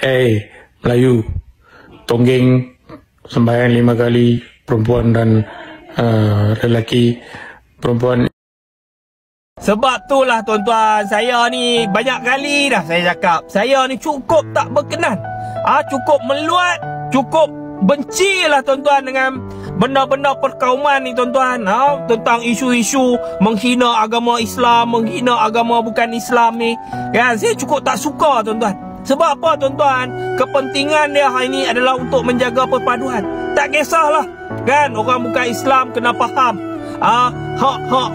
Hey, Melayu, tonggeng sembahyang 5 kali, perempuan dan lelaki. Perempuan. Sebab itulah tuan-tuan, saya ni banyak kali dah saya cakap, saya ni cukup tak berkenan, cukup meluat, cukup benci lah tuan-tuan dengan benda-benda perkauman ni tuan-tuan, tentang isu-isu menghina agama Islam, menghina agama bukan Islam ni kan. Saya cukup tak suka tuan-tuan. Sebab apa tuan-tuan? Kepentingan dia hari ni adalah untuk menjaga perpaduan. Tak kisahlah kan, orang bukan Islam kena faham hak-hak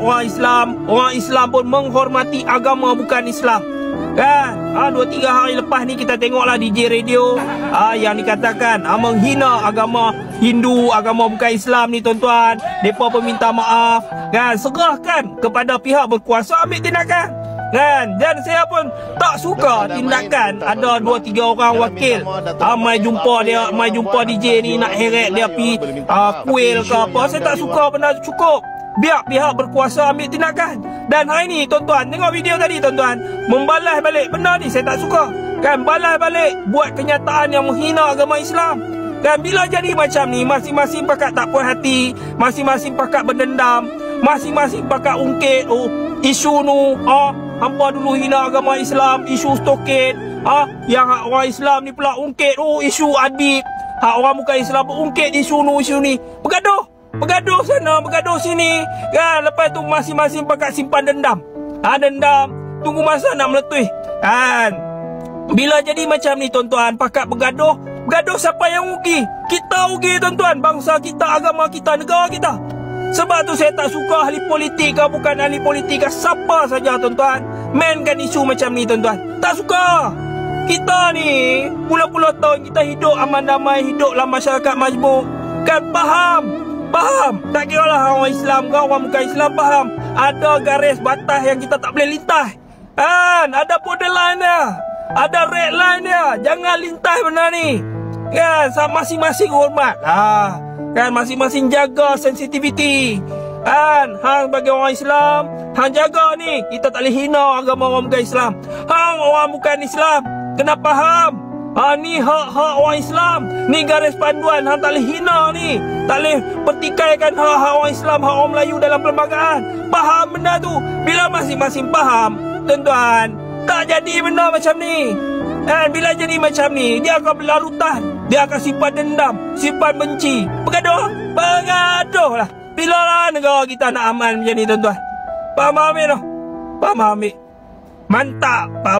orang Islam pun menghormati agama bukan Islam kan. 2-3 hari lepas ni kita tengoklah DJ radio yang dikatakan menghina agama Hindu, agama bukan Islam ni tuan-tuan. Mereka pun minta maaf kan, serahkan kepada pihak berkuasa ambil tindakan kan. Dan saya pun tak suka tindakan ada 2-3 orang wakil mai jumpa DJ ni nak heret dia pi kuil ke apa. Saya tak suka benda tu. Cukup biar pihak berkuasa ambil tindakan. Dan hari ni tuan-tuan tengok video tadi tuan-tuan, membalas balik benda ni saya tak suka kan. Balas balik buat kenyataan yang menghina agama Islam. Dan bila jadi macam ni, masing-masing pakat tak puas hati, masing-masing pakat berdendam, masing-masing pakat ungkit isu nu hampa dulu hina agama Islam, isu stoket, yang hak orang Islam ni pula ungkit isu adib, hak orang bukan Islam pun ungkit isu ni. Bergaduh sana, bergaduh sini kan. Lepas tu masing-masing pakat simpan dendam. Dendam, tunggu masa nak meletui kan. Bila jadi macam ni tuan-tuan, pakat bergaduh siapa yang rugi? Kita rugi tuan-tuan, bangsa kita, agama kita, negara kita. Sebab tu saya tak suka ahli politik ke bukan ahli politik ke, siapa saja tuan-tuan mainkan isu macam ni tuan-tuan. Tak suka. Kita ni puluh-puluh tahun kita hidup aman damai, hidup dalam masyarakat majmuk kan. Faham, tak kira lah orang Islam ke orang bukan Islam, faham ada garis batas yang kita tak boleh lintas kan. Ada borderline dia, ada red line dia, jangan lintas benda ni kan. Masing-masing hormat kan, masing-masing jaga sensitivity kan. Hang bagi orang Islam, hang jaga ni, kita tak boleh hina agama orang bukan Islam. Hang orang bukan Islam kena faham ni hak-hak orang Islam, ni garis panduan, hang tak boleh hina ni, tak boleh pertikaikan hak-hak orang Islam, hak orang Melayu dalam perlembagaan. Faham benda tu. Bila masing-masing faham tuan-tuan, tak jadi benda macam ni. Dan bila jadi macam ni, dia akan berlarutan, dia akan simpan dendam, simpan benci, bergaduh lah. Bila lah negara kita nak aman macam ni tuan-tuan? Faham ambil tu? Faham ambil? Mantap.